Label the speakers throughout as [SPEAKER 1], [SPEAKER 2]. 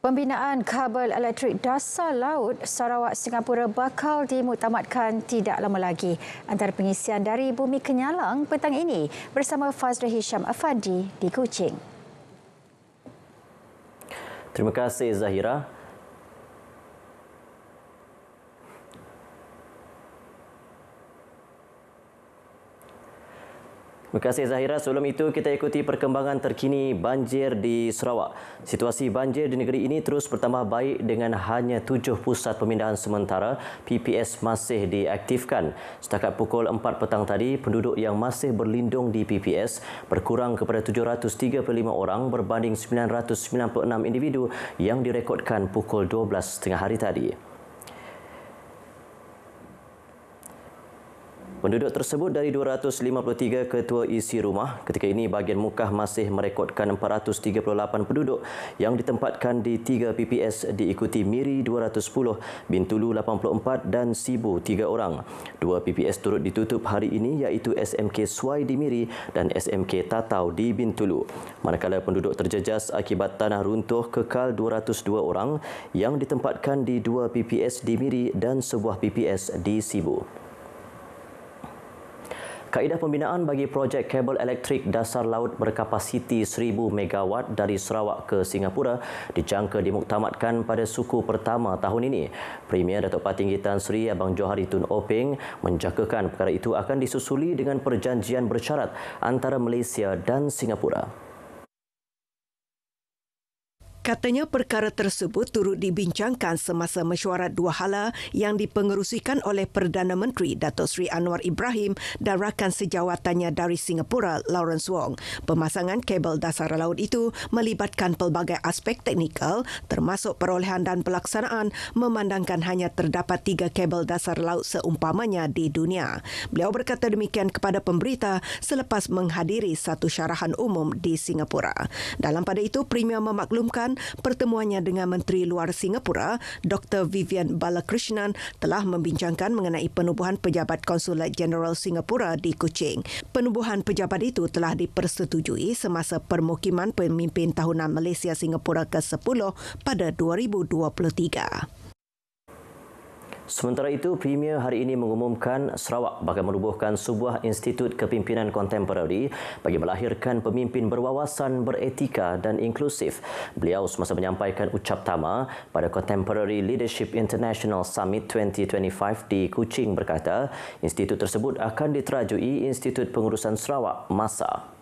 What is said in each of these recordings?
[SPEAKER 1] Pembinaan kabel elektrik dasar laut Sarawak Singapura bakal dimuktamadkan tidak lama lagi. Antara pengisian dari Bumi Kenyalang petang ini bersama Fazrul Hisham Afandi di Kuching.
[SPEAKER 2] Terima kasih Zahira. Terima kasih Zahira. Sebelum itu kita ikuti perkembangan terkini banjir di Sarawak. Situasi banjir di negeri ini terus bertambah baik dengan hanya 7 pusat pemindahan sementara PPS masih diaktifkan. Setakat pukul 4 petang tadi, penduduk yang masih berlindung di PPS berkurang kepada 735 orang berbanding 996 individu yang direkodkan pukul 12.30 hari tadi. Penduduk tersebut dari 253 ketua isi rumah. Ketika ini bahagian Mukah masih merekodkan 438 penduduk yang ditempatkan di 3 PPS diikuti Miri 210, Bintulu 84 dan Sibu 3 orang. 2 PPS turut ditutup hari ini iaitu SMK Swai di Miri dan SMK Tatau di Bintulu. Manakala penduduk terjejas akibat tanah runtuh kekal 202 orang yang ditempatkan di 2 PPS di Miri dan sebuah PPS di Sibu. Kaedah pembinaan bagi projek kabel elektrik dasar laut berkapasiti 1000 megawatt dari Sarawak ke Singapura dijangka dimuktamadkan pada suku pertama tahun ini. Premier Datuk Patinggi Tan Sri Abang Johari Tun Openg menjangkakan perkara itu akan disusuli dengan perjanjian bersyarat antara Malaysia dan Singapura.
[SPEAKER 3] Katanya perkara tersebut turut dibincangkan semasa mesyuarat dua hala yang dipengerusikan oleh Perdana Menteri Datuk Seri Anwar Ibrahim dan rakan sejawatannya dari Singapura, Lawrence Wong. Pemasangan kabel dasar laut itu melibatkan pelbagai aspek teknikal termasuk perolehan dan pelaksanaan memandangkan hanya terdapat 3 kabel dasar laut seumpamanya di dunia. Beliau berkata demikian kepada pemberita selepas menghadiri satu syarahan umum di Singapura. Dalam pada itu, Premier memaklumkan pertemuannya dengan Menteri Luar Singapura, Dr. Vivian Balakrishnan telah membincangkan mengenai penubuhan pejabat Konsulat Jeneral Singapura di Kuching. Penubuhan pejabat itu telah dipersetujui semasa permukiman pemimpin tahunan Malaysia Singapura ke-10 pada 2023.
[SPEAKER 2] Sementara itu, Premier hari ini mengumumkan Sarawak bakal menubuhkan sebuah institut kepimpinan kontemporari bagi melahirkan pemimpin berwawasan, beretika dan inklusif. Beliau semasa menyampaikan ucap tama pada Contemporary Leadership International Summit 2025 di Kuching berkata, institut tersebut akan diterajui Institut Pengurusan Sarawak MASA.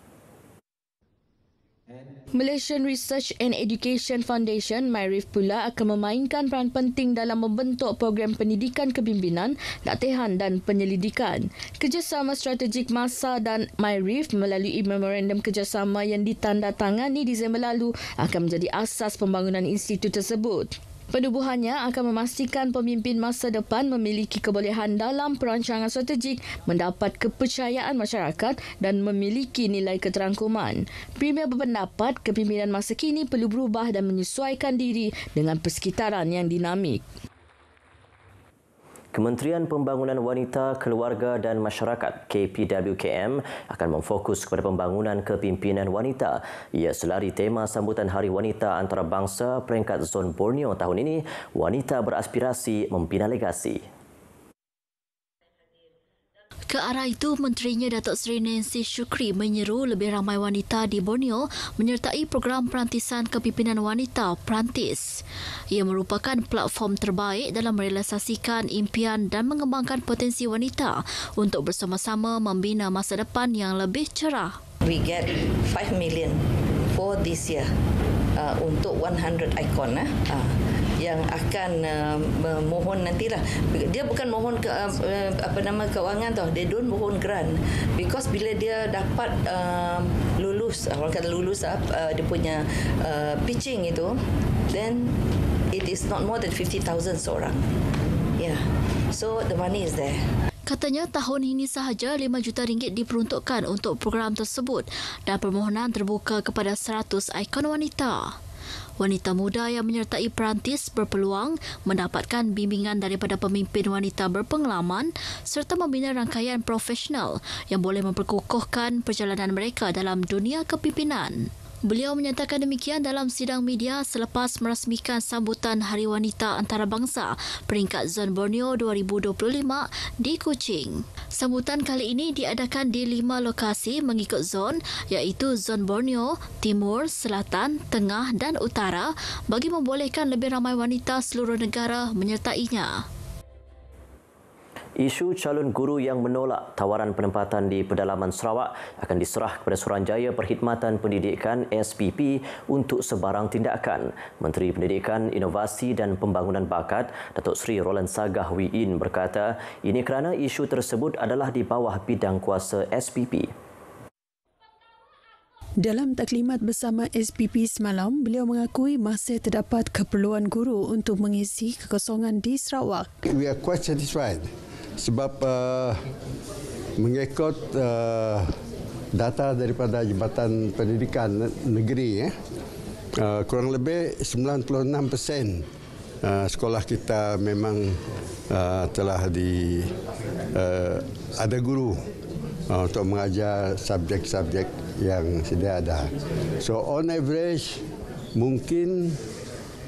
[SPEAKER 4] Malaysian Research and Education Foundation, MyRIF pula akan memainkan peran penting dalam membentuk program pendidikan kepimpinan, latihan dan penyelidikan. Kerjasama strategik MASA dan MyRIF melalui memorandum kerjasama yang ditandatangani Disember lalu akan menjadi asas pembangunan institut tersebut. Penubuhannya akan memastikan pemimpin masa depan memiliki kebolehan dalam perancangan strategik, mendapat kepercayaan masyarakat dan memiliki nilai keterangkuman. Premier berpendapat kepimpinan masa kini perlu berubah dan menyesuaikan diri dengan persekitaran yang dinamik.
[SPEAKER 2] Kementerian Pembangunan Wanita, Keluarga dan Masyarakat KPWKM akan memfokus kepada pembangunan kepimpinan wanita. Ia selari tema sambutan Hari Wanita Antarabangsa peringkat Zon Borneo tahun ini, Wanita Beraspirasi Membina Legasi.
[SPEAKER 5] Ke arah itu, Menterinya Datuk Seri Nancy Shukri menyeru lebih ramai wanita di Borneo menyertai program perantisan kepimpinan wanita Perantis. Ia merupakan platform terbaik dalam merealisasikan impian dan mengembangkan potensi wanita untuk bersama-sama membina masa depan yang lebih cerah.
[SPEAKER 6] We get 5 million for this year untuk 100 icon yang akan memohon nantilah. Dia bukan mohon ke kewangan tau, dia don't mohon grant, because bila dia dapat lulus, orang kata lulus dia punya pitching itu, then it is not more than 50,000 seorang. Yeah, so the money is there.
[SPEAKER 5] Katanya tahun ini sahaja RM5 juta diperuntukkan untuk program tersebut dan permohonan terbuka kepada 100 ikon wanita. Wanita muda yang menyertai Perantis berpeluang mendapatkan bimbingan daripada pemimpin wanita berpengalaman serta membina rangkaian profesional yang boleh memperkukuhkan perjalanan mereka dalam dunia kepimpinan. Beliau menyatakan demikian dalam sidang media selepas merasmikan sambutan Hari Wanita Antarabangsa peringkat Zon Borneo 2025 di Kuching. Sambutan kali ini diadakan di 5 lokasi mengikut zon iaitu Zon Borneo, Timur, Selatan, Tengah dan Utara bagi membolehkan lebih ramai wanita seluruh negara menyertainya.
[SPEAKER 2] Isu calon guru yang menolak tawaran penempatan di pedalaman Sarawak akan diserah kepada Suruhanjaya Perkhidmatan Pendidikan SPP untuk sebarang tindakan. Menteri Pendidikan, Inovasi dan Pembangunan Bakat, Datuk Seri Roland Sagah Wiin berkata, ini kerana isu tersebut adalah di bawah bidang kuasa SPP.
[SPEAKER 7] Dalam taklimat bersama SPP semalam, beliau mengakui masih terdapat keperluan guru untuk mengisi kekosongan di Sarawak.
[SPEAKER 8] We are quite satisfied sebab mengikut data daripada Jabatan Pendidikan Negeri, kurang lebih 96% sekolah kita memang telah ada guru untuk mengajar subjek-subjek yang sedia ada. So on average mungkin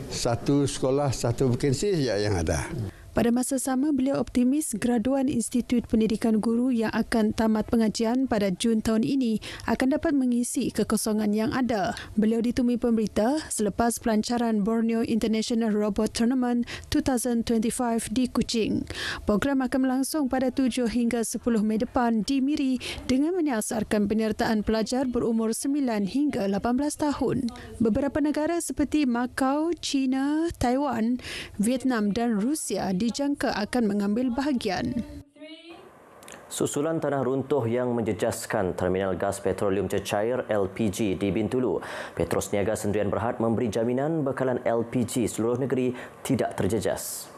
[SPEAKER 8] satu sekolah satu vakansi saja yang ada.
[SPEAKER 7] Pada masa sama, beliau optimis graduan Institut Pendidikan Guru yang akan tamat pengajian pada Jun tahun ini akan dapat mengisi kekosongan yang ada. Beliau ditemui pemberita selepas pelancaran Borneo International Robot Tournament 2025 di Kuching. Program akan berlangsung pada 7 hingga 10 Mei depan di Miri dengan menyasarkan penyertaan pelajar berumur 9 hingga 18 tahun. Beberapa negara seperti Macau, China, Taiwan, Vietnam dan Rusia dijangka akan mengambil bahagian.
[SPEAKER 2] Susulan tanah runtuh yang menjejaskan terminal gas petroleum cecair LPG di Bintulu, Petros Niaga Sendirian Berhad memberi jaminan bekalan LPG seluruh negeri tidak terjejas.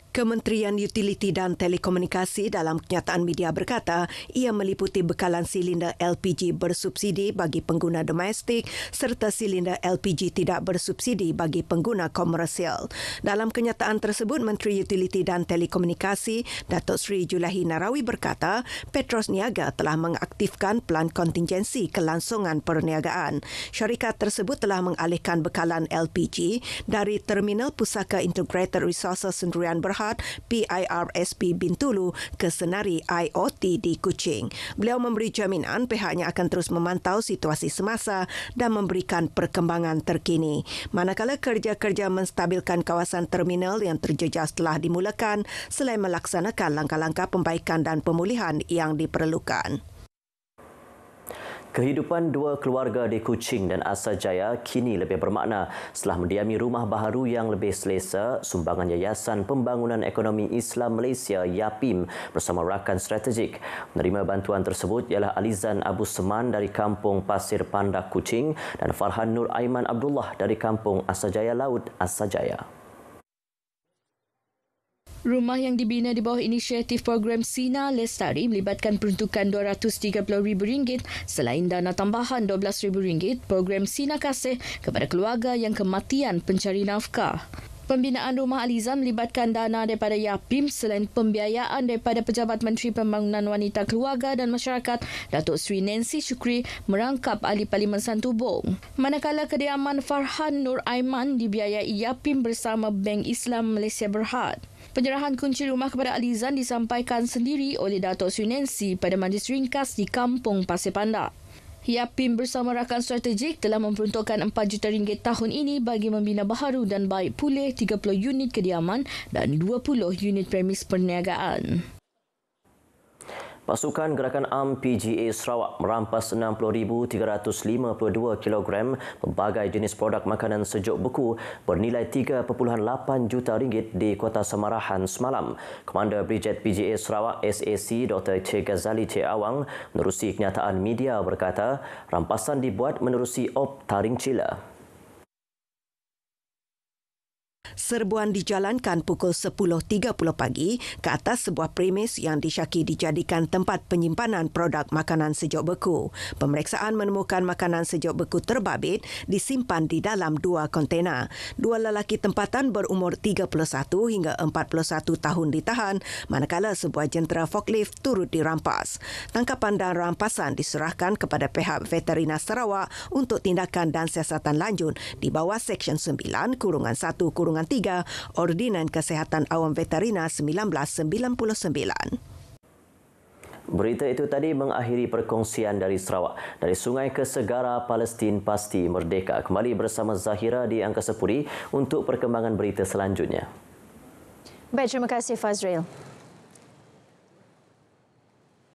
[SPEAKER 3] Kementerian Utiliti dan Telekomunikasi dalam kenyataan media berkata ia meliputi bekalan silinder LPG bersubsidi bagi pengguna domestik serta silinder LPG tidak bersubsidi bagi pengguna komersial. Dalam kenyataan tersebut, Menteri Utiliti dan Telekomunikasi Datuk Seri Julahi Narawi berkata Petros Niaga telah mengaktifkan pelan kontingensi kelangsungan perniagaan. Syarikat tersebut telah mengalihkan bekalan LPG dari Terminal Pusaka Integrated Resources Sendirian Berhad PIRSP Bintulu ke Senari IOT di Kuching. Beliau memberi jaminan pihaknya akan terus memantau situasi semasa dan memberikan perkembangan terkini. Manakala kerja-kerja menstabilkan kawasan terminal yang terjejas telah dimulakan selain melaksanakan langkah-langkah pembaikan dan pemulihan yang diperlukan.
[SPEAKER 2] Kehidupan dua keluarga di Kuching dan Asajaya kini lebih bermakna setelah mendiami rumah baharu yang lebih selesa sumbangan Yayasan Pembangunan Ekonomi Islam Malaysia YAPIM bersama rakan strategik. Menerima bantuan tersebut ialah Alizan Abu Seman dari Kampung Pasir Pandak Kuching dan Farhan Nur Aiman Abdullah dari Kampung Asajaya Laut Asajaya.
[SPEAKER 4] Rumah yang dibina di bawah inisiatif program Sina Lestari melibatkan peruntukan RM230,000 selain dana tambahan RM12,000 program Sina Kasih kepada keluarga yang kematian pencari nafkah. Pembinaan rumah Alizan melibatkan dana daripada YAPIM selain pembiayaan daripada Pejabat Menteri Pembangunan Wanita Keluarga dan Masyarakat Datuk Seri Nancy Shukri merangkap Ahli Parlimen Santubong. Manakala kediaman Farhan Nur Aiman dibiayai YAPIM bersama Bank Islam Malaysia Berhad. Penyerahan kunci rumah kepada Alizan disampaikan sendiri oleh Datuk Seri Nancy pada majlis ringkas di Kampung Pasir Pandak. YAPIM bersama rakan strategik telah memperuntukkan RM4 juta tahun ini bagi membina baharu dan baik pulih 30 unit kediaman dan 20 unit premis perniagaan.
[SPEAKER 2] Pasukan Gerakan Am PGA Sarawak merampas 60,352 kilogram pelbagai jenis produk makanan sejuk beku bernilai RM3.8 juta di Kota Samarahan semalam. Komander Brigade PGA Sarawak SAC Dr. Che Ghazali Che Awang menerusi kenyataan media berkata rampasan dibuat menerusi op taring cila.
[SPEAKER 3] Serbuan dijalankan pukul 10.30 pagi ke atas sebuah premis yang disyaki dijadikan tempat penyimpanan produk makanan sejuk beku. Pemeriksaan menemukan makanan sejuk beku terbabit disimpan di dalam 2 kontena. 2 lelaki tempatan berumur 31 hingga 41 tahun ditahan, manakala sebuah jentera forklift turut dirampas. Tangkapan dan rampasan diserahkan kepada pihak Veterina Sarawak untuk tindakan dan siasatan lanjut di bawah Seksyen 9-1-3 Ordinan Kesihatan Awam Veterina 1999.
[SPEAKER 2] Berita itu tadi mengakhiri perkongsian dari Sarawak. Dari sungai ke segara, Palestin pasti merdeka. Kembali bersama Zahira di Angkasa Puri untuk perkembangan berita selanjutnya.
[SPEAKER 1] Baik, terima kasih Fazril.